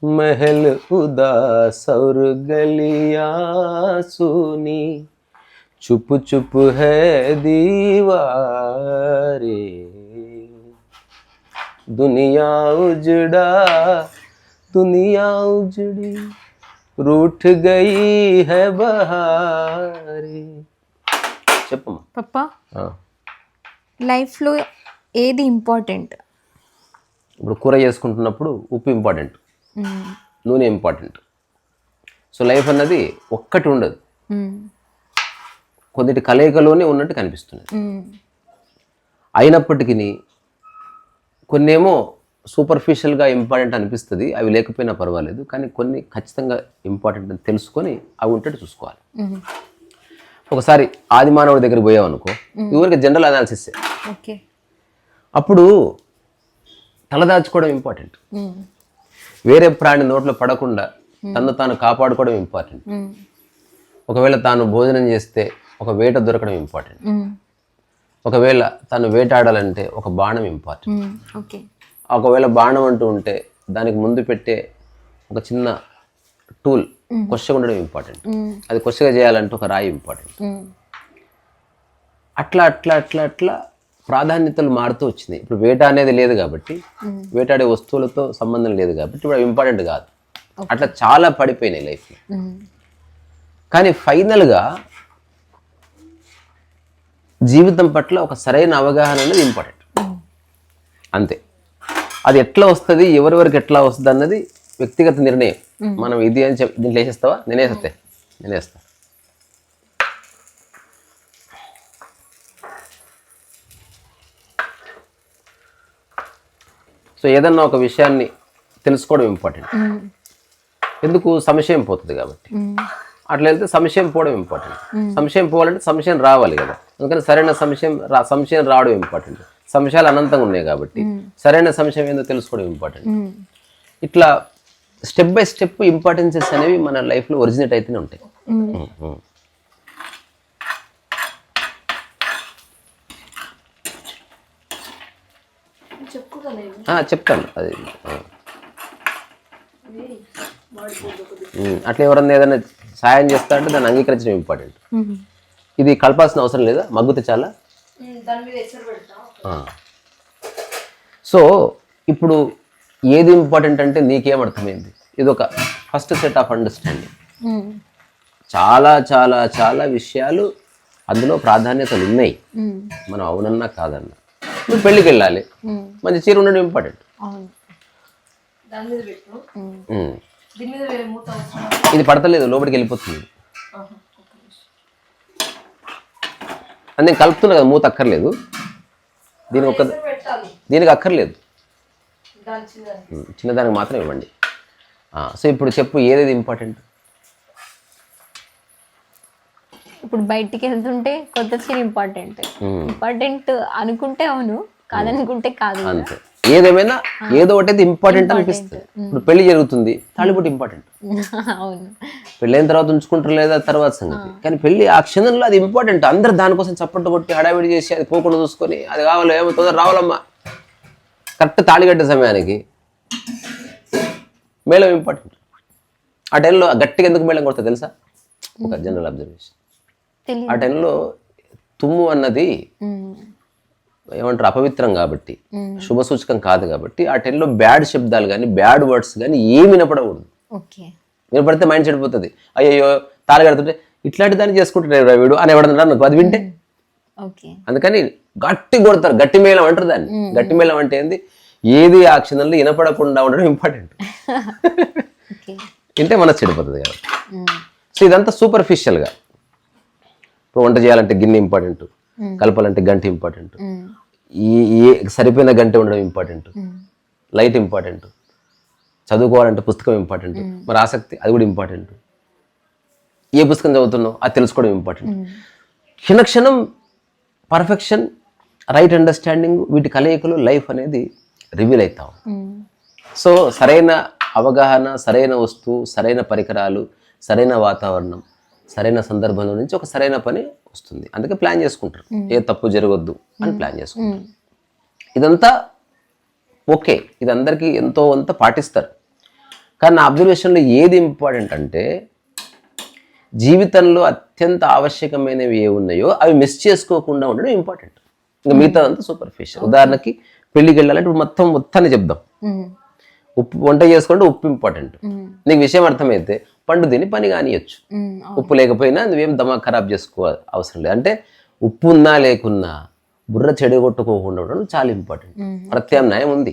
महल उदास और गलियां सुनी, चुप चुप है दीवारें, दुनिया उजड़ा दुनिया उजड़ी, रूठ गई है बहारे. చెప్పమ్మా. పప్పా, లైఫ్లో ఏది ఇంపార్టెంట్? ఇప్పుడు కూర చేసుకుంటున్నప్పుడు ఉప్పు ఇంపార్టెంట్, నూనె ఇంపార్టెంట్. సో లైఫ్ అన్నది ఒక్కటి ఉండదు, కొద్దిటి కలయికలోనే ఉన్నట్టు కనిపిస్తున్నది. అయినప్పటికీ కొన్నేమో సూపర్ఫిషియల్గా ఇంపార్టెంట్ అనిపిస్తుంది, అవి లేకపోయినా పర్వాలేదు, కానీ కొన్ని ఖచ్చితంగా ఇంపార్టెంట్ అని తెలుసుకొని అవి ఉంటట్టు చూసుకోవాలి. ఒకసారి ఆది మానవుడి దగ్గరికి పోయాం అనుకో, ఊరికి జనరల్ అనాలిసిస్. ఓకే. అప్పుడు తలదాచుకోవడం ఇంపార్టెంట్, వేరే ప్రాణి నోట్లో పడకుండా తను తాను కాపాడుకోవడం ఇంపార్టెంట్. ఒకవేళ తాను భోజనం చేస్తే ఒక వేట దొరకడం ఇంపార్టెంట్. ఒకవేళ తను వేటాడాలంటే ఒక బాణం ఇంపార్టెంట్. ఒకవేళ బాణం అంటూ ఉంటే దానికి ముందు పెట్టే ఒక చిన్న టూల్ కొచ్చగా ఉండడం ఇంపార్టెంట్. అది కొచ్చగా చేయాలంటే ఒక రాయి ఇంపార్టెంట్. అట్లా అట్లా అట్లా అట్లా ప్రాధాన్యతలు మారుతూ వచ్చినాయి. ఇప్పుడు వేట అనేది లేదు కాబట్టి, వేటాడే వస్తువులతో సంబంధం లేదు కాబట్టి ఇప్పుడు ఇంపార్టెంట్ కాదు. అట్లా చాలా పడిపోయినాయి లైఫ్లో. కానీ ఫైనల్గా జీవితం పట్ల ఒక సరైన అవగాహన అనేది ఇంపార్టెంట్, అంతే. అది ఎట్లా వస్తుంది, ఎవరెవరికి ఎట్లా వస్తుంది అన్నది వ్యక్తిగత నిర్ణయం. మనం ఇది అని చెప్పి దీంట్లో వేసేస్తావా? నేనేస్తా. సో ఏదన్నా ఒక విషయాన్ని తెలుసుకోవడం ఇంపార్టెంట్. ఎందుకు? సంశయం పోతుంది కాబట్టి. అట్లా వెళ్తే సంశయం పోవడం ఇంపార్టెంట్. సంశయం పోవాలంటే సంశయం రావాలి కదా, అందుకని సరైన సంశయం రావడం ఇంపార్టెంట్. సంశయాలు అనంతంగా ఉన్నాయి కాబట్టి సరైన సంశయం ఏందో తెలుసుకోవడం ఇంపార్టెంట్. ఇట్లా స్టెప్ బై స్టెప్ ఇంపార్టెన్సెస్ అనేవి మన లైఫ్లో ఒరిజినేట్ అయితేనే ఉంటాయి. చెప్తాను అది. అట్లా ఎవరన్నా ఏదైనా సాయం చేస్తా అంటే దాన్ని అంగీకరించడం ఇంపార్టెంట్. ఇది కలపాల్సిన అవసరం లేదా, మగ్గుతే చాలా. సో ఇప్పుడు ఏది ఇంపార్టెంట్ అంటే నీకేం అర్థమైంది? ఇది ఒక ఫస్ట్ సెట్ ఆఫ్ అండర్స్టాండింగ్. చాలా చాలా చాలా విషయాలు అందులో ప్రాధాన్యతలు ఉన్నాయి, మనం అవునన్నా కాదన్నా. నువ్వు పెళ్ళికి వెళ్ళాలి, మంచి చీర ఉండడం ఇంపార్టెంట్. ఇది పడతలేదు, లోపలికి వెళ్ళిపోతుంది. అది నేను కలుపుతున్నా కదా, మూత అక్కర్లేదు, దీనికి అక్కర్లేదు, చిన్నదానికి మాత్రం ఇవ్వండి. సో ఇప్పుడు చెప్పు, ఏదేది ఇంపార్టెంట్? ఇప్పుడు బయటికి వెళ్తుంటే కొత్త చీర ఇంపార్టెంట్ అనుకుంటే అవును, కాదనుకుంటే కాదు. అంతే, ఏదేమైనా ఏదో ఒకటి ఇంపార్టెంట్ అనిపిస్తుంది. ఇప్పుడు పెళ్లి జరుగుతుంది, తాళిబొట్టు ఇంపార్టెంట్. అవును, పెళ్ళైన తర్వాత ఉంచుకుంటారు లేదా తర్వాత సంగతి, కానీ పెళ్లి ఆ క్షణంలో అది ఇంపార్టెంట్. అందరు దానికోసం చప్పట్లు కొట్టి హడావిడి చేసి అది పోకుండా చూసుకొని అది కావాలి, ఏమో తొందర రావాలమ్మా, కరెక్ట్ తాళిగట్టే సమయానికి మేళం ఇంపార్టెంట్. ఆ టైంలో గట్టిగా ఎందుకు మేళం కొడతా తెలుసా? ఒక జనరల్ అబ్జర్వేషన్. ఆ టైంలో తుమ్ము అన్నది ఏమంటారు, అపవిత్రం కాబట్టి, శుభ సూచకం కాదు కాబట్టి ఆ టైంలో బ్యాడ్ శబ్దాలు కానీ బ్యాడ్ వర్డ్స్ కానీ ఏమి వినపడకూడదు. వినపడితే మైండ్ చెడిపోతుంది. అయ్యో తాళి కడుతుంటే ఇట్లాంటి దాన్ని చేసుకుంటున్నారు వీడు అని ఎవడన్నా నాకు అది వింటే. అందుకని గట్టి కొడతారు, గట్టి మేళం అంటారు దాన్ని. గట్టి మేళం అంటే ఏంది? ఏది ఆ క్షణంలో వినపడకుండా ఉండడం ఇంపార్టెంట్. వింటే మనసు చెడిపోతుంది కాబట్టి. సో ఇదంతా సూపర్ఫిషియల్గా. ఇప్పుడు వంట చేయాలంటే గిన్నె ఇంపార్టెంట్, కలపాలంటే గంట ఇంపార్టెంట్, ఏ సరిపోయిన గంట ఉండడం ఇంపార్టెంట్, లైట్ ఇంపార్టెంట్, చదువుకోవాలంటే పుస్తకం ఇంపార్టెంట్, మరి ఆసక్తి అది కూడా ఇంపార్టెంట్, ఏ పుస్తకం చదువుతున్నావు అది తెలుసుకోవడం ఇంపార్టెంట్. క్షణక్షణం పర్ఫెక్షన్, రైట్ అండర్స్టాండింగ్, వీటి కలయికలు లైఫ్ అనేది రివీల్ అవుతాం. సో సరైన అవగాహన, సరైన వస్తువు, సరైన పరికరాలు, సరైన వాతావరణం, సరైన సందర్భంలో నుంచి ఒక సరైన పని వస్తుంది. అందుకే ప్లాన్ చేసుకుంటారు, ఏ తప్పు జరగొద్దు అని ప్లాన్ చేసుకుంటారు. ఇదంతా ఓకే, ఇది అందరికీ ఎంతో అంత పాటిస్తారు. కానీ నా అబ్జర్వేషన్లో ఏది ఇంపార్టెంట్ అంటే జీవితంలో అత్యంత ఆవశ్యకమైనవి ఏ ఉన్నాయో అవి మిస్ చేసుకోకుండా ఉండడం ఇంపార్టెంట్. ఇంకా మిగతా అంతా సూపర్ఫిషియల్. ఉదాహరణకి పెళ్ళికి వెళ్ళాలంటే ఇప్పుడు మొత్తాన్ని చెప్దాం. ఉప్పు వంట చేసుకుంటే ఉప్పు ఇంపార్టెంట్. నీకు విషయం అర్థమైతే పండు తిని పని కానియచ్చు. ఉప్పు లేకపోయినా నువ్వేం దమా ఖరాబ్ చేసుకో అవసరం లేదు. అంటే ఉప్పు ఉన్నా లేకున్నా బుర్ర చెడగొట్టుకోకుండా ఉండడం చాలా ఇంపార్టెంట్. ప్రత్యామ్నాయం ఉంది.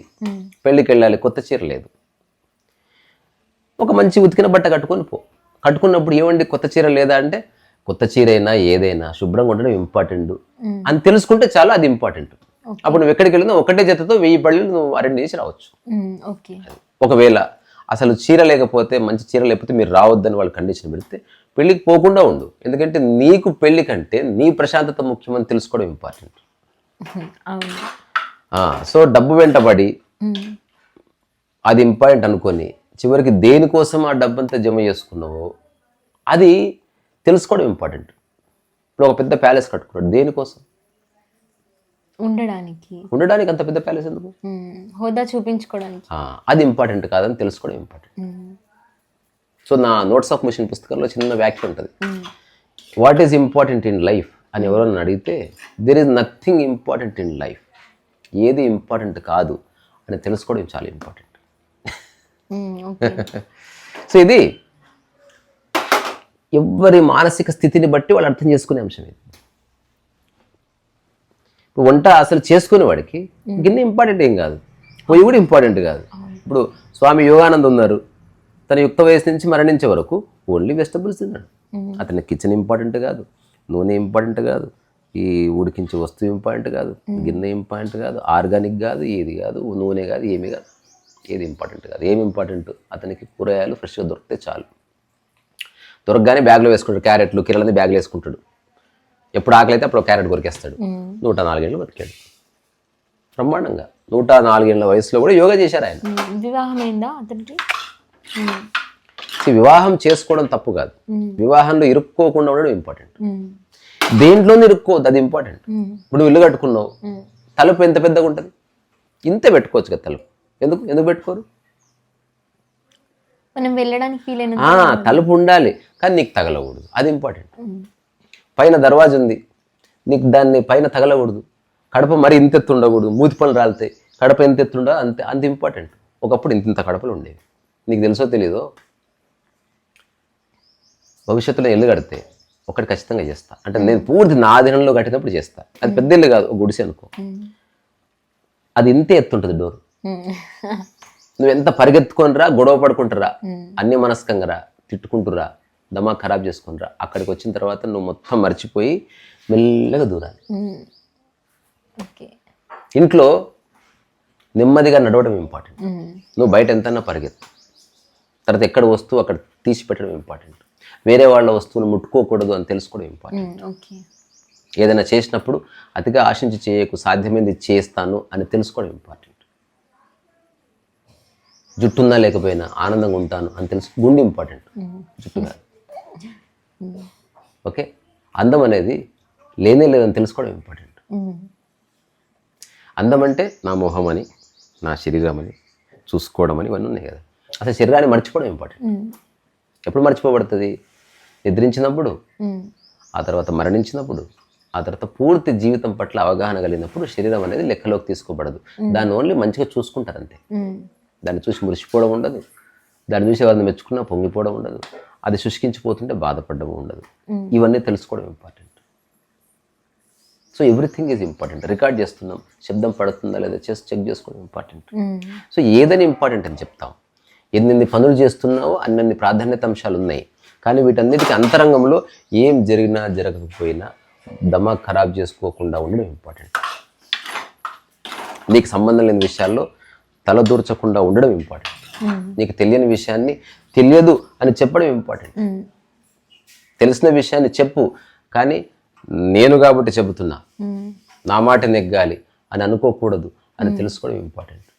పెళ్ళికి వెళ్ళాలి, కొత్త చీర లేదు, ఒక మంచి ఉతికిన బట్ట కట్టుకొని పో. కట్టుకున్నప్పుడు ఏమండి కొత్త చీర లేదా అంటే కొత్త చీర అయినా ఏదైనా శుభ్రంగా ఉండడం ఇంపార్టెంట్ అని తెలుసుకుంటే చాలా అది ఇంపార్టెంట్. అప్పుడు నువ్వు ఎక్కడికి వెళ్ళినా ఒకటే జతతో 1000 పళ్ళు నువ్వు అరేంజ్ చేసి రావచ్చు. ఒకవేళ అసలు చీర లేకపోతే, మంచి చీర లేకపోతే మీరు రావద్దని వాళ్ళు కండిషన్ పెడితే పెళ్ళికి పోకుండా ఉండు. ఎందుకంటే నీకు పెళ్లి కంటే నీ ప్రశాంతత ముఖ్యమని తెలుసుకోవడం ఇంపార్టెంట్. సో డబ్బు వెంటబడి అది ఇంపార్టెంట్ అనుకొని చివరికి దేనికోసం ఆ డబ్బంతా జమ చేసుకున్నావో అది తెలుసుకోవడం ఇంపార్టెంట్. ఇప్పుడు ఒక పెద్ద ప్యాలెస్ కట్టుకున్నాడు, దేనికోసం? ఉండడానికి అంత పెద్ద ప్యాలెస్ ఎందుకు? హోదా చూపించుకోవడానికి. అది ఇంపార్టెంట్ కాదని తెలుసుకోవడం ఇంపార్టెంట్. సో నా నోట్స్ ఆఫ్ మిషన్ పుస్తకంలో చిన్న వ్యాఖ్య ఉంటుంది, what is important in life అని ఎవరైనా అడిగితే there is nothing important in life. ఏది ఇంపార్టెంట్ కాదు అని తెలుసుకోవడం చాలా ఇంపార్టెంట్. సో ఇది ఎవరి మానసిక స్థితిని బట్టి వాళ్ళు అర్థం చేసుకునే అంశం ఇది. ఇప్పుడు వంట అసలు చేసుకునేవాడికి గిన్నె ఇంపార్టెంట్ ఏం కాదు, పొయ్యి కూడా ఇంపార్టెంట్ కాదు. ఇప్పుడు స్వామి యోగానంద్ ఉన్నారు, తన యుక్త వయసు నుంచి మరణించే వరకు ఓన్లీ వెజిటబుల్స్ తిన్నాడు. అతని కిచెన్ ఇంపార్టెంట్ కాదు, నూనె ఇంపార్టెంట్ కాదు, ఈ ఉడికించే వస్తువు ఇంపార్టెంట్ కాదు, గిన్నె ఇంపార్టెంట్ కాదు, ఆర్గానిక్ కాదు, ఏది కాదు, నూనె కాదు, ఏమీ కాదు, ఏది ఇంపార్టెంట్ కాదు. ఏమి ఇంపార్టెంట్? అతనికి కూరగాయలు ఫ్రెష్గా దొరికితే చాలు. దొరకగానే బ్యాగ్లో వేసుకుంటాడు, క్యారెట్లు కిరలని బ్యాగ్లో వేసుకుంటాడు. ఎప్పుడు ఆకలి అయితే అప్పుడు క్యారెట్ కొరికేస్తాడు. 104 ఏళ్ళు బతికాడు బ్రహ్మాండంగా. 104 ఏళ్ళ వయసులో కూడా యోగా చేశారు ఆయన. వివాహమైందా అతనికి? వివాహం చేసుకోవడం తప్పు కాదు, వివాహంలో ఇరుక్కోకుండా ఉండడం ఇంపార్టెంట్. దేంట్లోనే ఇరుక్కోవద్దు, అది ఇంపార్టెంట్. ఇప్పుడు ఇల్లు కట్టుకున్నావు, తలుపు ఎంత పెద్దగా ఉంటుంది? ఇంతే పెట్టుకోవచ్చు కదా తలుపు. ఎందుకు పెట్టుకోరు? మనం వెళ్ళడానికి తలుపు ఉండాలి కానీ నీకు తగలకూడదు, అది ఇంపార్టెంట్. పైన దర్వాజా ఉంది, నీకు దాన్ని పైన తగలకూడదు. కడప మరి ఇంత ఎత్తు ఉండకూడదు, మూతి పనులు రాలితాయి. కడప ఎంత ఎత్తుండో అంత ఇంపార్టెంట్. ఒకప్పుడు ఇంత కడపలు ఉండేవి, నీకు తెలుసో తెలీదో. భవిష్యత్తులో ఇల్లు కడితే ఒకటి ఖచ్చితంగా చేస్తా, అంటే నేను పూర్తి నా ఆధీనంలో కట్టినప్పుడు చేస్తా. అది పెద్ద ఇల్లు కాదు, ఒక గుడిసె అనుకో, అది ఇంతే ఎత్తుంటుంది డోరు. నువ్వు ఎంత పరిగెత్తుకొని రా, గొడవ పడుకుంటురా, అన్ని మనస్కంగా రా, తిట్టుకుంటురా, దమా ఖరాబ్ చేసుకునిరా, అక్కడికి వచ్చిన తర్వాత నువ్వు మొత్తం మర్చిపోయి మెల్లగా దూరాలి. ఇంట్లో నెమ్మదిగా నడవడం ఇంపార్టెంట్. నువ్వు బయట ఎంతన్నా పరిగెత్తు, తర్వాత ఎక్కడ వస్తువు అక్కడ తీసి పెట్టడం ఇంపార్టెంట్. వేరే వాళ్ళ వస్తువును ముట్టుకోకూడదు అని తెలుసుకోవడం ఇంపార్టెంట్. ఏదైనా చేసినప్పుడు అతిగా ఆశించి చేయకు, సాధ్యమైంది చేస్తాను అని తెలుసుకోవడం ఇంపార్టెంట్. జుట్టుందా లేకపోయినా ఆనందంగా ఉంటాను అని తెలుసు, గుండె ఇంపార్టెంట్, జుట్టు కాదు. ఓకే, అందం అనేది లేదని తెలుసుకోవడం ఇంపార్టెంట్. అందం అంటే నా మొహం అని, నా శరీరం అని, చూసుకోవడం అని ఇవన్నీ ఉన్నాయి కదా. అసలు శరీరాన్ని మర్చిపోవడం ఇంపార్టెంట్. ఎప్పుడు మర్చిపోబడుతుంది? నిద్రించినప్పుడు, ఆ తర్వాత మరణించినప్పుడు, ఆ తర్వాత పూర్తి జీవితం పట్ల అవగాహన కలిగినప్పుడు శరీరం అనేది లెక్కలోకి తీసుకోబడదు. దాన్ని ఓన్లీ మంచిగా చూసుకుంటారు అంతే. దాన్ని చూసి మురిసిపోవడం ఉండదు, దాన్ని చూసి ఎవరిని మెచ్చుకున్నా పొంగిపోవడం ఉండదు, అది శుష్కించిపోతుంటే బాధపడడం ఉండదు. ఇవన్నీ తెలుసుకోవడం important. So everything is important. Record చేస్తున్నాం, శబ్దం పడుతుందా లేదా చెక్ చేసుకోవడం ఇంపార్టెంట్. సో ఏదని ఇంపార్టెంట్ అని చెప్తాం. ఎన్ని పనులు చేస్తున్నావో అన్ని ప్రాధాన్యత అంశాలు ఉన్నాయి, కానీ వీటన్నిటికీ అంతరంగంలో ఏం జరిగినా జరగకపోయినా దమా ఖరాబ్ చేసుకోకుండా ఉండడం ఇంపార్టెంట్. నీకు సంబంధం లేని విషయాల్లో తలదూర్చకుండా ఉండడం ఇంపార్టెంట్. నీకు తెలియని విషయాన్ని తెలియదు అని చెప్పడం ఇంపార్టెంట్. తెలిసిన విషయాన్ని చెప్పు, కానీ నేను కాబట్టి చెబుతున్నా, నా మాట నెగ్గాలి అని అనుకోకూడదు అని తెలుసుకోవడం ఇంపార్టెంట్.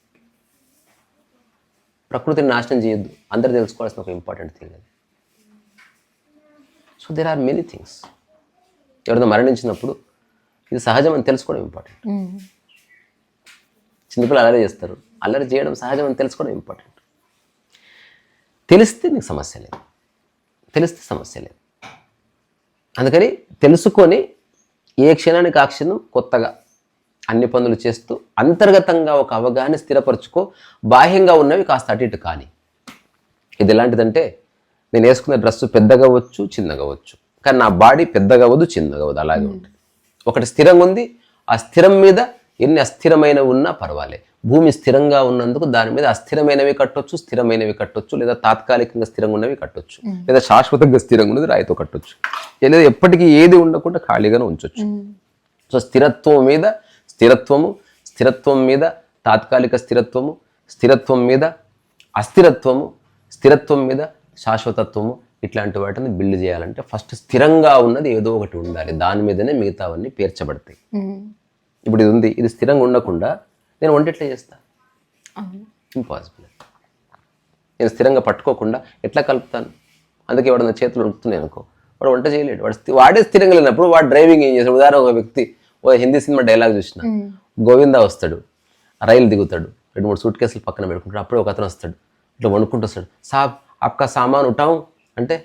ప్రకృతిని నాశనం చేయొద్దు, అందరూ తెలుసుకోవాల్సిన ఒక ఇంపార్టెంట్ థింగ్ అది. So there are many things. ఎవరైనా మరణించినప్పుడు ఇది సహజం అని తెలుసుకోవడం ఇంపార్టెంట్. చిన్నపిల్లలు అల్లరి చేస్తారు, అల్లరి చేయడం సహజం అని తెలుసుకోవడం ఇంపార్టెంట్. తెలిస్తే నీకు సమస్య లేదు, తెలిస్తే సమస్య లేదు. అందుకని తెలుసుకొని ఏ క్షణానికి ఆ క్షణం కొత్తగా అన్ని పనులు చేస్తూ అంతర్గతంగా ఒక అవగాహన స్థిరపరచుకో. బాహ్యంగా ఉన్నవి కాస్త అటు ఇటు కానీ. ఇది ఎలాంటిదంటే, నేను వేసుకున్న డ్రెస్సు పెద్దగా అవ్వచ్చు, చిన్నగా అవ్వచ్చు, కానీ నా బాడీ పెద్దగా అవ్వదు, చిన్నగా అవ్వదు, అలాగే ఉంటుంది. ఒకటి స్థిరంగా ఉంది, ఆ స్థిరం మీద ఎన్ని అస్థిరమైనవి ఉన్నా పర్వాలే. భూమి స్థిరంగా ఉన్నందుకు దాని మీద అస్థిరమైనవి కట్టొచ్చు, స్థిరమైనవి కట్టొచ్చు, లేదా తాత్కాలికంగా స్థిరంగా ఉన్నవి కట్టొచ్చు, లేదా శాశ్వతంగా స్థిరంగా ఉన్నది రాయితో కట్టొచ్చు, లేదా ఎప్పటికీ ఏది ఉండకుండా ఖాళీగానే ఉంచవచ్చు. సో స్థిరత్వం మీద స్థిరత్వము, స్థిరత్వం మీద తాత్కాలిక స్థిరత్వము, స్థిరత్వం మీద అస్థిరత్వము, స్థిరత్వం మీద శాశ్వతత్వము, ఇట్లాంటి వాటిని బిల్డ్ చేయాలంటే ఫస్ట్ స్థిరంగా ఉన్నది ఏదో ఒకటి ఉండాలి. దాని మీదనే మిగతావన్నీ పేర్చబడతాయి. ఇప్పుడు ఇది ఉంది, ఇది స్థిరంగా ఉండకుండా నేను వంట ఎట్లా చేస్తా? ఇంపాసిబుల్. నేను స్థిరంగా పట్టుకోకుండా ఎట్లా కలుపుతాను? అందుకే వాడు నా చేతులు ఉడుకుతున్నాయి అనుకో, వాడు వంట చేయలేడు. వాడే స్థిరంగా లేనప్పుడు వాడు డ్రైవింగ్ ఏం చేస్తాడు? ఉదాహరణ, ఒక వ్యక్తి ఓ హిందీ సినిమా డైలాగ్ చూసిన, గోవిందా వస్తాడు, రైలు దిగుతాడు, 2-3 సూట్ కేసులు పక్కన పెట్టుకుంటాడు. అప్పుడే ఒక అతను వస్తాడు, ఇట్లా వండుకుంటూ వస్తాడు, సాబ్ ఆప్కా సామాన్ ఉఠావు అంటే,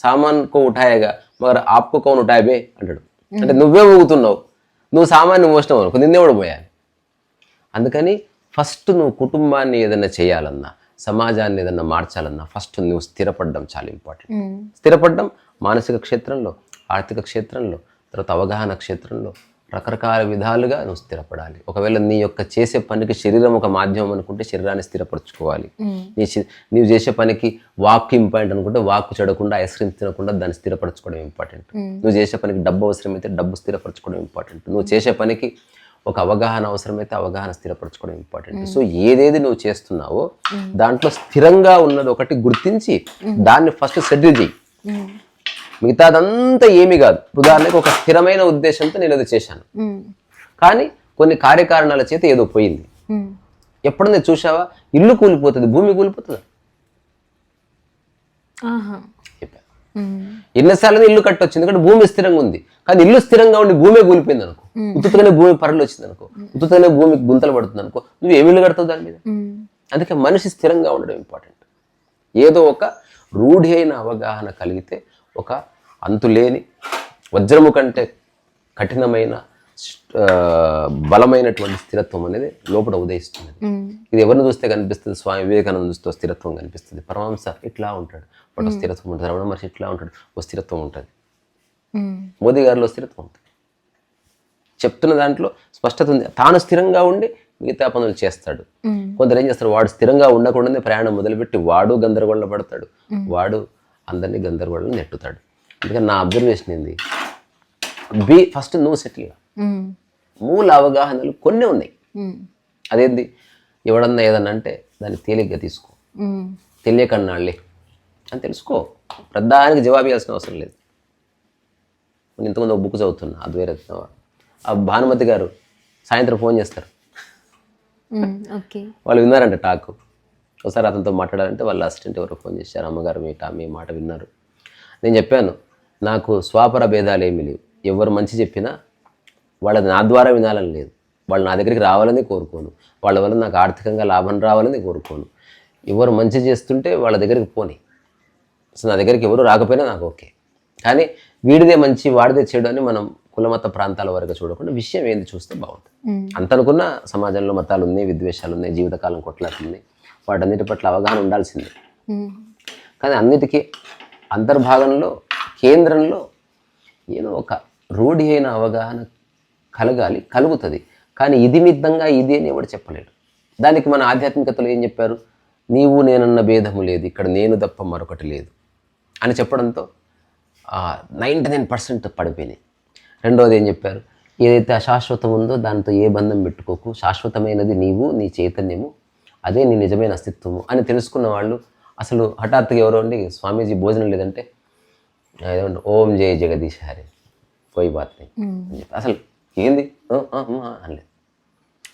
సామాన్ కో ఉఠాయేగా మగర్ ఆప్కో కౌన్ ఉఠాయబే అంటాడు. అంటే నువ్వే ఊగుతున్నావు, నువ్వు సామాన్ని మోసినావు అనుకో, నిన్నే కూడా పోయాలి. అందుకని ఫస్ట్ నువ్వు కుటుంబాన్ని ఏదైనా చేయాలన్నా, సమాజాన్ని ఏదైనా మార్చాలన్నా ఫస్ట్ నువ్వు స్థిరపడడం చాలా ఇంపార్టెంట్. స్థిరపడడం మానసిక క్షేత్రంలో, ఆర్థిక క్షేత్రంలో, తర్వాత అవగాహన క్షేత్రంలో రకరకాల విధాలుగా నువ్వు స్థిరపడాలి. ఒకవేళ నీ యొక్క చేసే పనికి శరీరం ఒక మాధ్యమం అనుకుంటే శరీరాన్ని స్థిరపరచుకోవాలి. నీవు చేసే పనికి వాక్ ఇంపార్టెంట్ అనుకుంటే వాక్ చెడకుండా, ఐస్ క్రీమ్ తినకుండా దాన్ని స్థిరపరచుకోవడం ఇంపార్టెంట్. నువ్వు చేసే పనికి డబ్బు అవసరమైతే డబ్బు స్థిరపరచుకోవడం ఇంపార్టెంట్. నువ్వు చేసే పనికి ఒక అవగాహన అవసరమైతే అవగాహన స్థిరపరచుకోవడం ఇంపార్టెంట్. సో ఏదేది నువ్వు చేస్తున్నావో దాంట్లో స్థిరంగా ఉన్నది ఒకటి గుర్తించి దాన్ని ఫస్ట్ సెటిల్ చేయి. మిగతాదంతా ఏమీ కాదు. ఉదాహరణకు ఒక స్థిరమైన ఉద్దేశంతో నేను అది చేశాను, కానీ కొన్ని కార్యకారణాల చేత ఏదో పోయింది. ఎప్పుడన్నా చూసావా? ఇల్లు కూలిపోతుంది, భూమి కూలిపోతుందా? ఎన్నిసార్లు ఇల్లు కట్టొచ్చు, ఎందుకంటే భూమి స్థిరంగా ఉంది. కానీ ఇల్లు స్థిరంగా ఉండి భూమి కూలిపోయింది అనుకో, ఉత్తుతగానే భూమి పరలు వచ్చింది అనుకో, ఉత్తుతగానే భూమికి గుంతలు పడుతుంది అనుకో, నువ్వు ఏమి ఇల్లు కడతావు దాని మీద? అందుకే మనిషి స్థిరంగా ఉండడం ఇంపార్టెంట్. ఏదో ఒక రూఢి అయిన అవగాహన కలిగితే ఒక అంతులేని వజ్రము కంటే కఠినమైన బలమైనటువంటి స్థిరత్వం అనేది లోపల ఉదయిస్తుంది. ఇది ఎవరిని చూస్తే కనిపిస్తుంది? స్వామి వివేకానంద చూస్తే స్థిరత్వం కనిపిస్తుంది. పరమహంస ఇట్లా ఉంటాడు, ఒక స్థిరత్వం ఉంటుంది. రమణ మహర్షి ఇట్లా ఉంటాడు, ఒక స్థిరత్వం ఉంటుంది. మోదీ గారిలో స్థిరత్వం ఉంటుంది. చెప్తున్న దాంట్లో స్పష్టత ఉంది. తాను స్థిరంగా ఉండి మిగతా పనులు చేస్తాడు. కొందరు ఏం చేస్తారు, వాడు స్థిరంగా ఉండకుండానే ప్రయాణం మొదలుపెట్టి వాడు గందరగోళ పడతాడు, వాడు అందరినీ గందరగోళం నెట్టుతాడు. అందుకని నా అబ్జర్వేషన్ ఏంది, ఫస్ట్ నువ్వు సెటిల్గా. మూల అవగాహనలు కొన్ని ఉన్నాయి. అదేంది, ఎవడన్నా ఏదన్నా అంటే దాన్ని తేలిగ్గా తీసుకో, తెలియకన్నాళ్ళే అని తెలుసుకో. ప్రధానికి జవాబు ఇవ్వాల్సిన అవసరం లేదు. నేను ఇంతకుముందు ఒక బుక్ చదువుతున్నా, అద్వైత ఆ భానుమతి గారు సాయంత్రం ఫోన్ చేస్తారు. వాళ్ళు విన్నారంట టాక్. ఒకసారి అతనితో మాట్లాడాలంటే వాళ్ళ అసిస్టెంట్ ఎవరో ఫోన్ చేశారు, అమ్మగారు మీ మాట విన్నారు. నేను చెప్పాను, నాకు స్వాపర భేదాలు ఏమీ లేవు. ఎవరు మంచి చెప్పినా వాళ్ళది నా ద్వారా వినాలని లేదు. వాళ్ళు నా దగ్గరికి రావాలని కోరుకోను, వాళ్ళ వల్ల నాకు ఆర్థికంగా లాభం రావాలని కోరుకోను. ఎవరు మంచి చేస్తుంటే వాళ్ళ దగ్గరికి పోని. అసలు నా దగ్గరికి ఎవరు రాకపోయినా నాకు ఓకే. కానీ వీడిదే మంచి వాడిదే చెడు అని మనం కులమత ప్రాంతాల వరకు చూడకుండా విషయం ఏంది చూస్తే బాగుంటుంది. అంత అనుకున్న సమాజంలో మతాలు ఉన్నాయి, విద్వేషాలు ఉన్నాయి, జీవితకాలం కొట్లాడుతుంది, వాటన్నిటి పట్ల అవగాహన ఉండాల్సిందే. కానీ అన్నిటికీ అంతర్భాగంలో, కేంద్రంలో ఏదో ఒక రూఢి అయిన అవగాహన కలుగుతుంది. కానీ ఇది మిద్దంగా ఇది అని ఎవడు చెప్పలేడు. దానికి మన ఆధ్యాత్మికతలో ఏం చెప్పారు, నీవు నేనన్న భేదము లేదు, ఇక్కడ నేను తప్ప మరొకటి లేదు అని చెప్పడంతో 99% పడిపోయినాయి. రెండవది ఏం చెప్పారు, ఏదైతే అశాశ్వతం ఉందో దాంతో ఏ బంధం పెట్టుకోకు, శాశ్వతమైనది నీవు, నీ చైతన్యము, అదే నీ నిజమైన అస్తిత్వము అని తెలుసుకున్న వాళ్ళు అసలు హఠాత్తుగా ఎవరో అండి స్వామీజీ భోజనం లేదంటే ఏమంటే ఓం జయ జగదీశ్ హరే కోయి బాత్ ని అని చెప్పి అసలు ఏంది అనలేదు.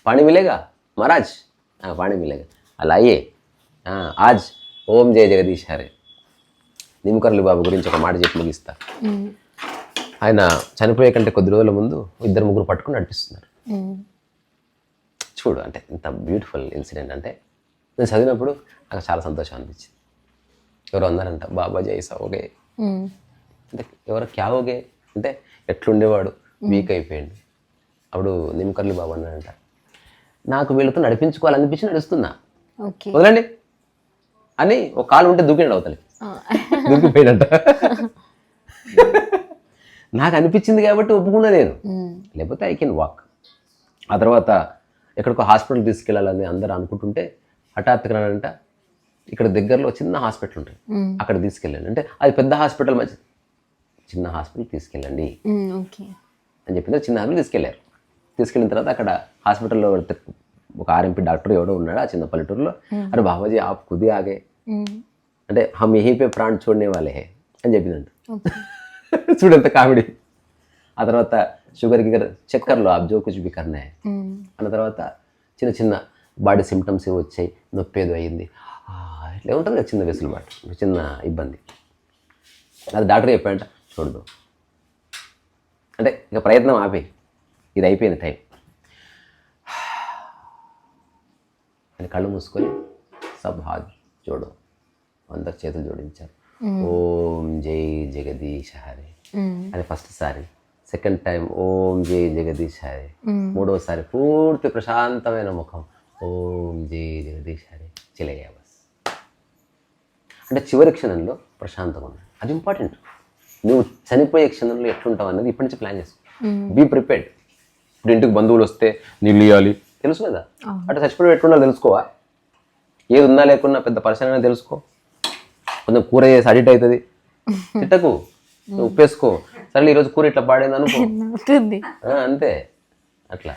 పాణి మిలేగా మహారాజ్, పాణి మిలేగా అలా అయ్యే ఆజ్ ఓం జయ జగదీశ్ హరే. నిమ్మకర్లి బాబు గురించి ఒక మాట చెప్పి ముగిస్తా. ఆయన చనిపోయే కంటే కొద్ది రోజుల ముందు 2-3 పట్టుకుని నటిస్తున్నారు. చూడు అంటే ఇంత బ్యూటిఫుల్ ఇన్సిడెంట్. అంటే నేను చదివినప్పుడు నాకు చాలా సంతోషం అనిపించింది. ఎవరు అన్నారంట బాబాజీ ఐసా ఓకే అంటే ఎవరు క్యా ఓగే అంటే ఎట్లుండేవాడు వీక్ అయిపోయింది. అప్పుడు నిమ్కర్లి బాబు అన్నాడంట నాకు వీళ్ళతో నడిపించుకోవాలనిపించి నడుస్తున్నా ఓకే వదలండి అని ఒక కాలు ఉంటే దూకినాడు అవతలి దూకిపోయాడంట. నాకు అనిపించింది కాబట్టి ఒప్పుకున్నా నేను, లేకపోతే ఐ కెన్ వాక్. ఆ తర్వాత ఎక్కడికో హాస్పిటల్ తీసుకెళ్ళాలని అందరూ అనుకుంటుంటే హఠాత్తుగా అంట ఇక్కడ దగ్గరలో చిన్న హాస్పిటల్ ఉంటుంది అక్కడ తీసుకెళ్ళండి అంటే అది పెద్ద హాస్పిటల్ మంచి చిన్న హాస్పిటల్ తీసుకెళ్ళండి అని చెప్పింది. చిన్న హాస్పిటల్ తీసుకెళ్ళారు. తీసుకెళ్ళిన తర్వాత అక్కడ హాస్పిటల్లో ఒక ఆర్ఎంపీ డాక్టర్ ఎవడో ఉన్నాడు ఆ చిన్న పల్లెటూరులో. అరే బాబాజీ ఆప్ ఖుది ఆగే అంటే హమ్ యహీ పే ప్రాణ్ చూడనే వాళ్ళే హే అని చెప్పిందంట. చూడంత కామెడీ. ఆ తర్వాత షుగర్కి చక్కర్లో ఆప్ జో కుచ్ బి కర్నా హై అన్న తర్వాత చిన్న చిన్న బాడీ సిమ్టమ్స్ వచ్చాయి, నొప్పి ఏదో అయ్యింది, ఇట్లా ఉంటుంది కదా చిన్న వెసులుబాటు, చిన్న ఇబ్బంది. అది డాక్టర్ చెప్పాడంట చూడదు అంటే ఇక ప్రయత్నం ఆపే, ఇది అయిపోయింది టైం అని కళ్ళు మూసుకొని సబ్ హాత్ జోడో అందరు చేతులు జోడించారు. ఓం జై జగదీశ హరే అని ఫస్ట్ సారి, సెకండ్ టైం ఓం జై జగదీశ హరే, మూడోసారి పూర్తి ప్రశాంతమైన ముఖం ఓం జై జగదీశ హరే చిలయ్యా బస్. అంటే చివరి క్షణంలో ప్రశాంతంగా ఉన్నాడు. అది ఇంపార్టెంట్. నువ్వు చనిపోయే క్షణంలో ఎట్లుంటావు అన్నది ఇప్పటి నుంచి ప్లాన్ చేసుకో. Be prepared. ఇప్పుడు ఇంటికి బంధువులు వస్తే నీళ్ళు ఇవ్వాలి తెలుసు కదా, అటు చచ్చిపోయి ఎట్లుండాలో తెలుసుకోవా. ఏది ఉన్నా లేకున్నా పెద్ద పరిశ్రమ తెలుసుకో. కొంచెం కూర చేసి అడిట్ అవుతుంది తిట్టకు, ఉప్పేసుకో, సరే ఈరోజు కూర ఇట్లా పాడేది అనుకో అంతే. అట్లా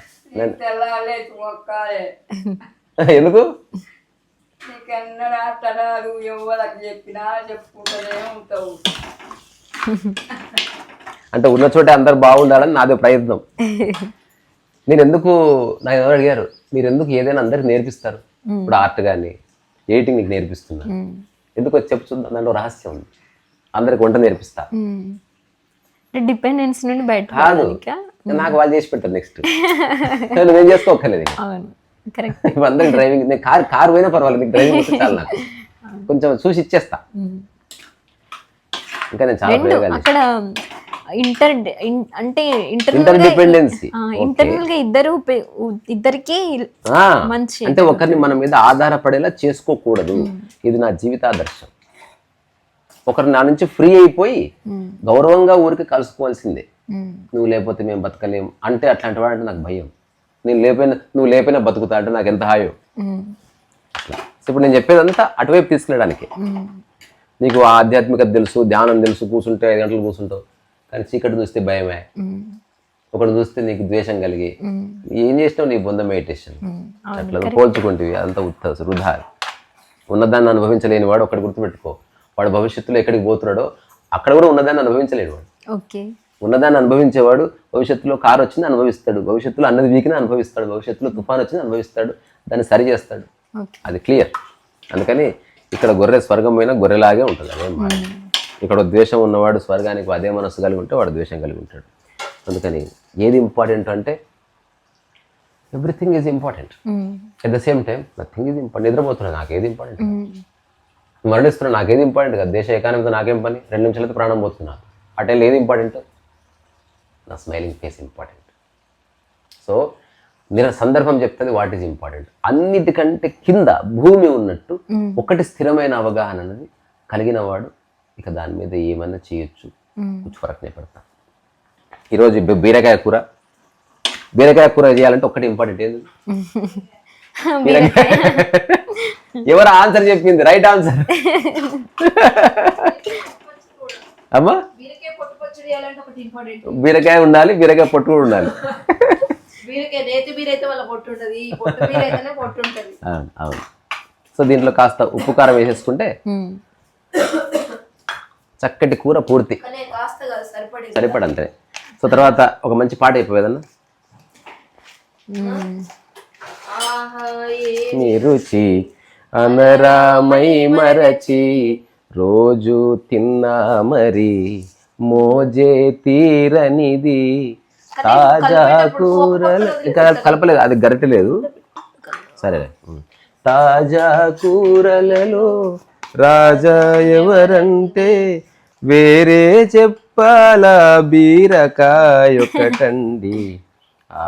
ఎందుకు అంటే ఉన్న చోటే అందరు బాగుండాలని నాదే ప్రయత్నం. నేను ఎందుకు నాకు ఎవరు అడిగారు మీరు ఎందుకు ఏదైనా అందరికి నేర్పిస్తారు, ఇప్పుడు ఆర్ట్ కానీ ఎడిటింగ్ నీకు నేర్పిస్తున్నా ఎందుకు వచ్చి చెప్పు చూద్దాం. దాంట్లో రహస్యం ఉంది. అందరికి వంట నేర్పిస్తా డిపెండెన్స్ నుండి బయట కాదు, నాకు వాళ్ళు చేసి పెడతారు. నెక్స్ట్ నువ్వేం చేసుకోకర్లేదు. ఇప్పుడు అందరికి డ్రైవింగ్, నేను కారు పోయినా పర్వాలేదు, నీకు డ్రైవింగ్ వస్తే చాలు, నాకు కొంచెం చూసి ఇచ్చేస్తా. ఇంకా నేను చాలా ప్రయోగాలు అంటే ఇంటర్డిపెండెన్సీ ఇంటర్నల్ గా ఇద్దరికి మంచి అంటే ఒకరిని మన మీద ఆధారపడేలా చేసుకోకూడదు. ఇది నా జీవితాదర్శం. ఒకరు నా నుంచి ఫ్రీ అయిపోయి గౌరవంగా ఊరికి కలుసుకోవాల్సిందే. నువ్వు లేకపోతే మేము బతకలేం అంటే అట్లాంటి వాడు అంటే నాకు భయం. నువ్వు లేకపోయినా బతుకుతా అంటే నాకు ఎంత హాయో. అట్లా ఇప్పుడు నేను చెప్పేదంతా అటువైపు తీసుకెళ్ళడానికి. నీకు ఆధ్యాత్మికత తెలుసు, ధ్యానం తెలుసు, కూర్చుంటే 5 గంటలు కూర్చుంటావు, కానీ చీకటి చూస్తే భయమే. ఒకటి చూస్తే నీకు ద్వేషం కలిగి ఏం చేసినావు నీ బొంద మెడిటేషన్. అట్లా పోల్చుకుంటేవి అదంతా వృధా. ఉన్నదాన్ని అనుభవించలేని వాడు ఒకటి గుర్తుపెట్టుకో, వాడు భవిష్యత్తులో ఎక్కడికి పోతున్నాడో అక్కడ కూడా ఉన్నదాన్ని అనుభవించలేని వాడు. ఉన్నదాన్ని అనుభవించేవాడు భవిష్యత్తులో కారు వచ్చింది అనుభవిస్తాడు, భవిష్యత్తులో అన్నది వీకినా అనుభవిస్తాడు, భవిష్యత్తులో తుఫాన్ వచ్చింది అనుభవిస్తాడు, దాన్ని సరి చేస్తాడు. అది క్లియర్. అందుకని ఇక్కడ గొర్రె స్వర్గం పోయినా గొర్రెలాగే ఉంటుంది. అదే మాట. ఇక్కడ ద్వేషం ఉన్నవాడు స్వర్గానికి అదే మనస్సు కలిగి ఉంటే వాడు ద్వేషం కలిగి ఉంటాడు. అందుకని ఏది ఇంపార్టెంట్ అంటే everything is important, at the same time nothing is important. నిద్రపోతున్నా నాకేది ఇంపార్టెంట్, మరణిస్తున్నా నాకేది ఇంపార్టెంట్ కదా, దేశ ఎకానమీతో నాకేం పని, 2 నిమిషాలతో ప్రాణం పోతున్నా, అటెల్ ఏది ఇంపార్టెంట్, నా స్మైలింగ్ ఫేస్ ఇంపార్టెంట్. సో సందర్భం చెప్తుంది వాట్ ఈజ్ ఇంపార్టెంట్. అన్నిటికంటే కింద భూమి ఉన్నట్టు ఒకటి స్థిరమైన అవగాహన అనేది కలిగిన వాడు ఇక దాని మీద ఏమన్నా చేయొచ్చు, కొంచెం ఫరక్నే పడతా. ఈరోజు బీరకాయ కూర చేయాలంటే ఒకటి ఇంపార్టెంట్ ఏది, ఎవరు ఆన్సర్ చెప్పింది రైట్ ఆన్సర్ అమ్మా. బీరకాయ ఉండాలి, బీరకాయ పొట్టు కూడా ఉండాలి. అవును. సో దీంట్లో కాస్త ఉప్పు కారం వేసేసుకుంటే చక్కటి కూర పూర్తి సరిపడంతే. సో తర్వాత ఒక మంచి పాట అయిపోయేదన్నా, మీ రుచి అనరామై మరచి రోజు తిన్నా మరి మోజే తీరనిది తాజా కూరలు. ఇంకా కలపలేదు, అది గరిటె లేదు. సరే. తాజా కూరలలో రాజా ఎవరంటే వేరే చెప్పాలా బీరకాయొకటండి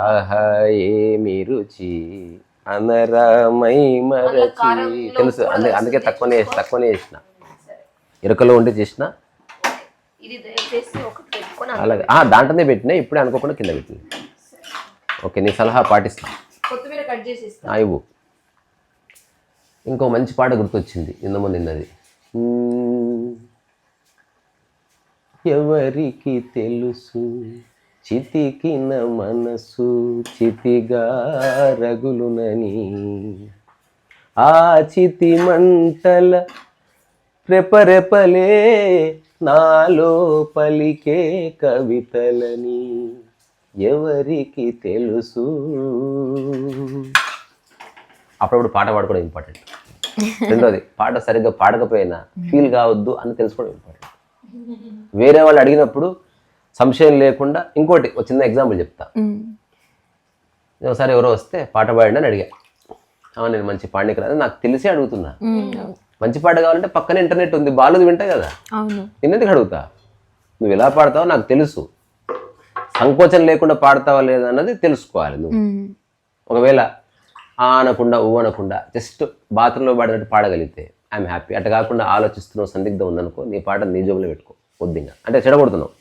ఆహా ఏమి రుచి అనరామై మరచి తెలుసు అందుకే తక్కువనే చేసిన ఇరుకలో ఉండి చేసిన అలాగే దాంట్లోనే పెట్టినా ఇప్పుడే అనుకోకుండా కింద పెట్టింది ఓకే నీ సలహా పాటిస్తా ఇవ్వు ఇంకో మంచి పాట గుర్తొచ్చింది నిన్నది ఎవరికి తెలుసు చితికిన మనసు చితిగా రగులునని ఆ చితి మంటల రెపరెపలే నాలో పలికే కవితలని ఎవరికి తెలుసు అప్పుడప్పుడు పాట పాడుకోవడం ఇంపార్టెంట్ రెండోది పాట సరిగ్గా పాడకపోయినా ఫీల్ కావద్దు అని తెలుసుకోవడం ఇంపార్టెంట్ వేరే వాళ్ళు అడిగినప్పుడు సంశయం లేకుండా ఇంకోటి ఒక చిన్న ఎగ్జాంపుల్ చెప్తా ఒకసారి ఎవరో వస్తే పాట పాడండి అని అడిగా నేను మంచి పాడికి రాదు నాకు తెలిసి అడుగుతున్నా మంచి పాట కావాలంటే పక్కనే ఇంటర్నెట్ ఉంది బాలుది వింటా కదా నిన్నెందుకు అడుగుతా నువ్వు ఎలా పాడతావో నాకు తెలుసు సంకోచం లేకుండా పాడతావా లేదా అన్నది తెలుసుకోవాలి నువ్వు ఒకవేళ అనకుండా అనకుండా జస్ట్ బాత్రూంలో పాడినట్టు పాడగలిగితే ఐఎమ్ హ్యాపీ అట్లా కాకుండా ఆలోచిస్తున్నావు సందిగ్ధం ఉందనుకో నీ పాట నీ జోబులో పెట్టుకో వద్దిగా అంటే చెడగొడుతున్నావు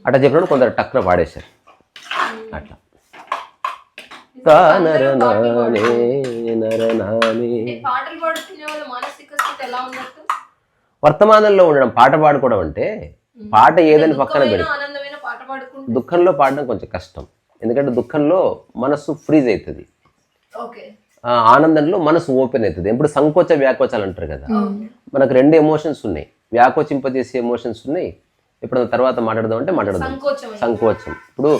అట్లా చెప్పినప్పుడు కొందరు టక్కున పాడేశారు అట్లా వర్తమానంలో ఉండడం పాట పాడుకోవడం అంటే పాట ఏదని పక్కన పెట్టి దుఃఖంలో పాడడం కొంచెం కష్టం ఎందుకంటే దుఃఖంలో మనసు ఫ్రీజ్ అవుతుంది ఆనందంలో మనసు ఓపెన్ అవుతుంది ఇప్పుడు సంకోచ వ్యాకోచాలు అంటారు కదా మనకు రెండు ఎమోషన్స్ ఉన్నాయి వ్యాకోచింపజేసే ఎమోషన్స్ ఉన్నాయి ఇప్పుడు తర్వాత మాట్లాడదాం అంటే మాట్లాడదాం సంకోచం ఇప్పుడు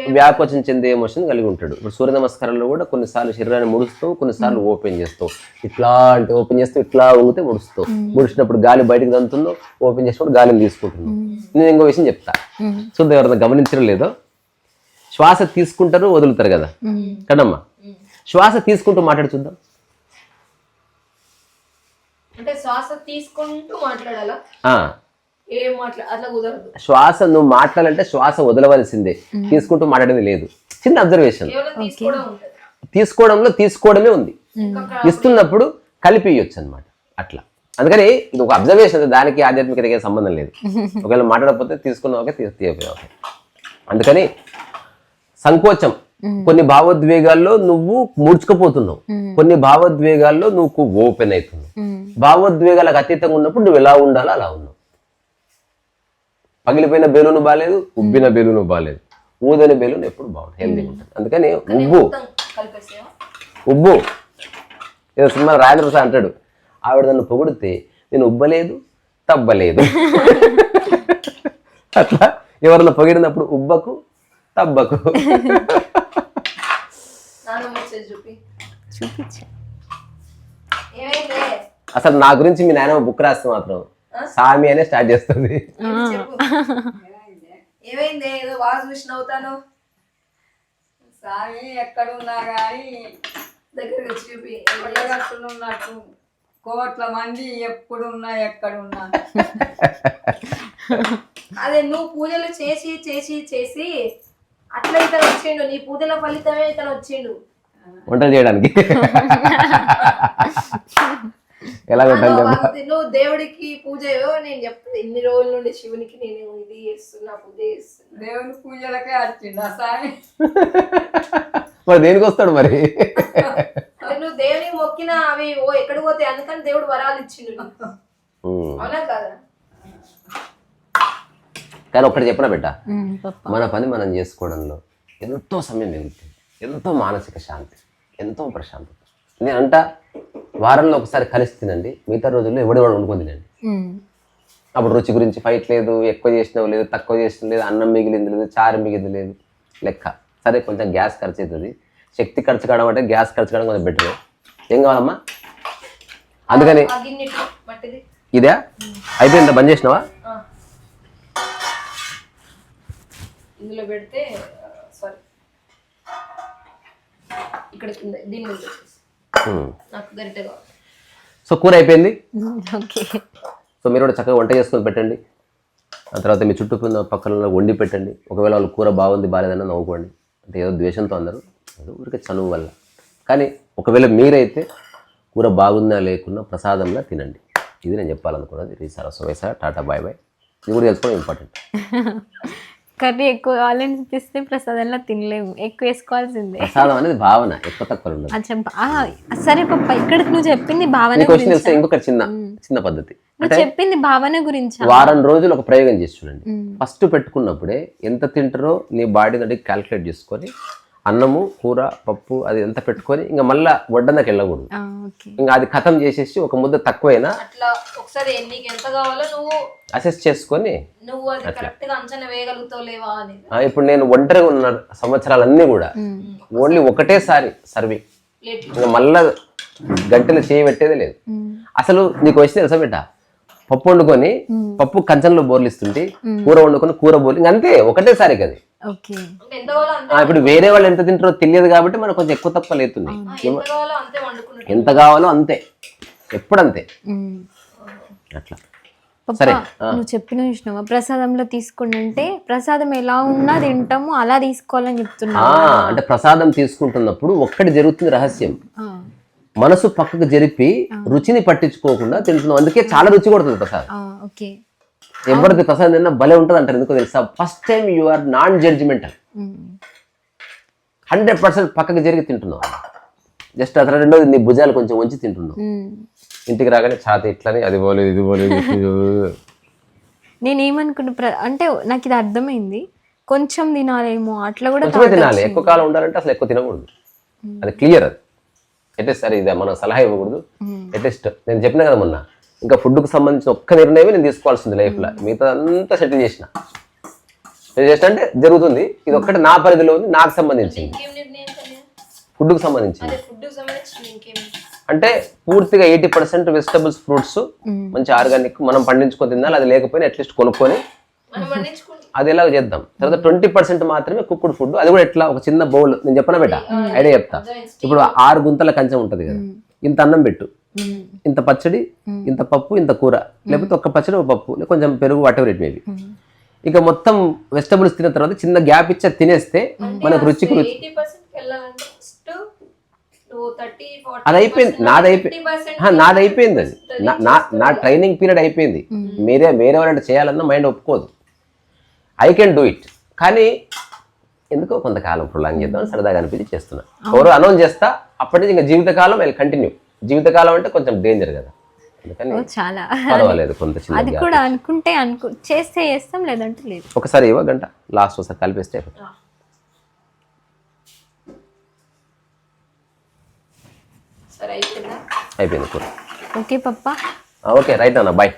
వ్యాకోచం చెందే ఎమోషన్ కలిగి ఉంటాడు ఇప్పుడు సూర్య నమస్కారంలో కూడా కొన్నిసార్లు శరీరాన్ని ముడుస్తావు కొన్నిసార్లు ఓపెన్ చేస్తావు ఇట్లా అంటే ఓపెన్ చేస్తావు ఇట్లా ఊగితే ముడుస్తావు ముడిచినప్పుడు గాలి బయటకు దంతుందో ఓపెన్ చేసినప్పుడు గాలిని తీసుకుంటున్నావు నేను ఇంకో విషయం చెప్తా చూద్దాం ఎవరైనా గమనించడం లేదో శ్వాస తీసుకుంటారు వదులుతారు కదా కదమ్మా శ్వాస తీసుకుంటూ మాట్లాడి చూద్దాం శ్వాస నువ్వు మాట్లాడాలంటే శ్వాస వదలవలసిందే తీసుకుంటూ మాట్లాడేది లేదు చిన్న అబ్జర్వేషన్ తీసుకోవడమే ఉంది ఇస్తున్నప్పుడు కలిపి ఇవ్వచ్చు అనమాట అట్లా అందుకని ఇది ఒక అబ్జర్వేషన్ దానికి ఆధ్యాత్మికతకి సంబంధం లేదు ఒకవేళ మాట్లాడకపోతే తీసుకున్న ఓకే అందుకని సంకోచం కొన్ని భావోద్వేగాల్లో నువ్వు ముడుచుకుపోతున్నావు కొన్ని భావోద్వేగాల్లో నువ్వు ఓపెన్ అవుతున్నావు భావోద్వేగాలకు అతీతంగా ఉన్నప్పుడు నువ్వు ఎలా ఉండాలో అలా ఉన్నావు పగిలిపోయిన బెలూను బాగాలేదు ఉబ్బిన బెలూను బాగాలేదు ఊదని బెలూన్ ఎప్పుడు బాగుంటుంది హెల్దీగా ఉంటుంది అందుకని ఉబ్బు ఏదో సినిమా రాజరస అంటాడు ఆవిడ నన్ను పొగిడితే నేను ఉబ్బలేదు తబ్బలేదు అట్లా ఎవరన్నా పొగిడినప్పుడు ఉబ్బకు తబ్బకు అసలు నా గురించి మీ నాయనమ్మ బుక్ రాస్తే మాత్రం సామి అనే స్టార్ట్ చేస్తుంది ఏమైంది ఏదో బాగా చూసి నవ్వుతాను సామి ఎక్కడున్నా కానీ దగ్గరికి చూపి ఉన్నట్టు కోట్ల మంది ఎప్పుడున్నా ఎక్కడున్నా అదే నువ్వు పూజలు చేసి చేసి చేసి అట్లా ఇతను వచ్చిండు నీ పూజల ఫలితమే ఇతను వచ్చిండు వంటలు చేయడానికి నువ్వు దేవుడికి పూజ నేను చెప్తాను ఇన్ని రోజుల నుండి శివునికి నేను ఇది చేస్తున్నా పూజ చేస్తున్నా దేవుని పూజలకే వచ్చిండు సాయి మరి దేనికి వస్తాడు మరి నువ్వు దేవునికి మొక్కిన అవి ఎక్కడికి పోతాయి అందుకని దేవుడు వరాలు ఇచ్చిండు అవునా కదా కానీ ఒక్కటి చెప్పిన బిడ్డ మన పని మనం చేసుకోవడంలో ఎంతో సమయం మిగులుతుంది ఎంతో మానసిక శాంతి ఎంతో ప్రశాంతత నేను అంట వారంలో ఒకసారి కలిసి తినండి మిగతా రోజుల్లో ఎవడెవడు వండుకొని తినండి అప్పుడు రుచి గురించి ఫైట్ లేదు ఎక్కువ చేసినవి లేదు తక్కువ చేసిన లేదు అన్నం మిగిలింది లేదు చారు మిగిలింది లేదు లెక్క సరే కొంచెం గ్యాస్ ఖర్చు అవుతుంది శక్తి ఖర్చు కావడం అంటే గ్యాస్ ఖర్చు కావడం కొంచెం బెటర్ ఏం కావాలమ్మా అందుకని ఇదే అయిపోయిందా బంద్ చేసినావా ఇందులో పెడితే సారీ ఇక్కడ కింద దీని మీద నాకు గరిటె కావాలి సో కూర అయిపోయింది. ఓకే. సో మీరు కూడా చక్కగా వంట చేసుకొని పెట్టండి. ఆ తర్వాత మీ చుట్టూ పక్కన వండి పెట్టండి. ఒకవేళ వాళ్ళు కూర బాగుంది బాగాలేదన్నా నవ్వుకోండి. అంటే ఏదో ద్వేషంతో అందరూ, ఏదో ఊరికే చనువు వల్ల. కానీ ఒకవేళ మీరైతే కూర బాగుందా లేకున్నా ప్రసాదంలా తినండి. ఇది నేను చెప్పాలనుకున్నది. రీసారా సోవేసా టాటా బాయ్ బాయ్. ఇది కూడా తెలుసుకోవడం ఇంపార్టెంట్. కర్రీ ఎక్కువ కావాలనిపిస్తే ప్రసాదంలో తినలేము, ఎక్కువ వేసుకోవాల్సిందే. ప్రసాదం అనేది భావన, ఎక్కువ తక్కువ ఉండదు. సరే పప్ప, ఇక్కడ నువ్వు చెప్పింది భావన క్వశ్చన్ తెలిస్తే ఇంకొక చిన్న పద్ధతి. నువ్వు చెప్పింది భావన గురించి. వారం రోజులు ఒక ప్రయోగం చేసి చూడండి. ఫస్ట్ పెట్టుకున్నప్పుడే ఎంత తింటారో నీ బాడీ అంటే క్యాల్కులేట్ చేసుకొని అన్నము కూర పప్పు అది ఎంత పెట్టుకొని ఇంకా మళ్ళా వడ్డందాకి వెళ్ళకూడదు. ఇంకా అది ఖతం చేసేసి ఒక ముద్ద తక్కువైనా అట్లా ఒకసారి నీకు ఎంత కావాలో నువ్వు అసెస్ చేసుకొని నువ్వు అది కరెక్ట్ గా అంచనా వేయగలుగుతావు లేవా అని. ఇప్పుడు నేను ఒంటరిగా ఉన్న సంవత్సరాలన్నీ కూడా ఓన్లీ ఒకటేసారి సర్వింగ్, ఇంకా మళ్ళా గంటలు చేయబెట్టేదే లేదు. అసలు నీకు వచ్చి తెలుసా బిడ్డ, పప్పు వండుకొని పప్పు కంచంలో బోర్లిస్తుంటే కూర వండుకొని కూర బోర్లి ఇంకా అంతే ఒకటేసారి కదా. ఇప్పుడు వేరే వాళ్ళు ఎంత తింటారో తెలియదు కాబట్టి మనకు కొంచెం ఎక్కువ తక్కువ లేతున్నాయి. ఎంత కావాలో అంతే, ఎప్పుడంతే అట్లా. సరే నువ్వు చెప్పిన విషయం ప్రసాదంలో తీసుకుంటే ప్రసాదం ఎలా ఉన్నా తింటాము అలా తీసుకోవాలని చెప్తున్నా. అంటే ప్రసాదం తీసుకుంటున్నప్పుడు ఒక్కటి జరుగుతుంది రహస్యం, మనసు పక్కకు జరిపి రుచిని పట్టించుకోకుండా తింటున్నాం. అందుకే చాలా రుచి కొడుతుంది ప్రసాదం. ఎవరిది ప్రసాదం తిన్నా భలే ఉంటుంది అంటారు. ఎందుకో తెలుసా, first time you are non judgemental, 100% పక్కకు జరిగి తింటున్నావు. జస్ట్ అతను రెండోది నీ భుజాలు కొంచెం వంచి తింటున్నావు. ఇంటికి రాగానే ఛాతి ఇట్లని అది పోలేదు ఇది పోలేదు. నేనేమనుకుంటా అంటే నాకు ఇది అర్థమైంది, కొంచెం తినాలేమో అట్లా కూడా తినాలి. ఎక్కువ కాలం ఉండాలంటే అసలు ఎక్కువ తినకూడదు, అది క్లియర్. అది అట్లీస్ట్ సరే ఇది మనం సలహా ఇవ్వకూడదు. అట్లీస్ట్ నేను చెప్పినా కదా మొన్న, ఇంకా ఫుడ్కు సంబంధించిన ఒక్క నిర్ణయమే నేను తీసుకోవాల్సింది లైఫ్లో. మిగతా అంతా సెటిల్ చేసిన అంటే జరుగుతుంది. ఇది ఒక్కటి నా పరిధిలో ఉంది, నాకు సంబంధించింది, ఫుడ్కు సంబంధించింది. అంటే పూర్తిగా 80% వెజిటబుల్స్ ఫ్రూట్స్ మంచి ఆర్గానిక్ మనం పండించుకొని తినాలి. అది లేకపోయినా అట్లీస్ట్ కొనుక్కొని అది ఎలా చేద్దాం. తర్వాత 20% మాత్రమే కుక్కుడు ఫుడ్. అది కూడా ఎట్లా, ఒక చిన్న బౌల్ నేను చెప్పనా బెట్ట ఐడియా చెప్తా. ఇప్పుడు 6 గుంతల కంచం ఉంటుంది కదా, ఇంత అన్నం పెట్టు, ఇంత పచ్చడి, ఇంత పప్పు, ఇంత కూర, లేకపోతే ఒక్క పచ్చడి ఒక పప్పు, కొంచెం పెరుగు, వాట్ ఎవర్ ఇట్ మేబీ. ఇక మొత్తం వెజిటబుల్స్ తిన్న తర్వాత చిన్న గ్యాప్ ఇచ్చా తినేస్తే మనకు రుచికి రుచి. అది అయిపోయింది, నాది అయిపోయింది. అది నా ట్రైనింగ్ పీరియడ్ అయిపోయింది. వేరే వాళ్ళంటే చేయాలన్నా మైండ్ ఒప్పుకోదు. I can do it. కానీ ఎందుకో కొంతకాలం ప్రొలాంగ్ చేద్దాం సరదాగా అనిపించి చేస్తున్నా. ఎవరో అనౌన్స్ చేస్తా, అప్పటి నుంచి ఇంకా జీవితకాలం ఐ విల్ కంటిన్యూ. జీవితకాలం అంటే కొంచెం డేంజర్ కదా, అందుకని చాలా పర్వాలేదు. కొంత అది కూడా అనుకుంటే చేస్తే చేస్తాం, లేదంటే లేదు. ఒకసారి ఇవ్వ గంట లాస్ట్ ఒకసారి కలిపేస్తే అయిపోయింది కూర. ఓకే పప్పా, ఓకే రైట్ అన్న, బాయ్.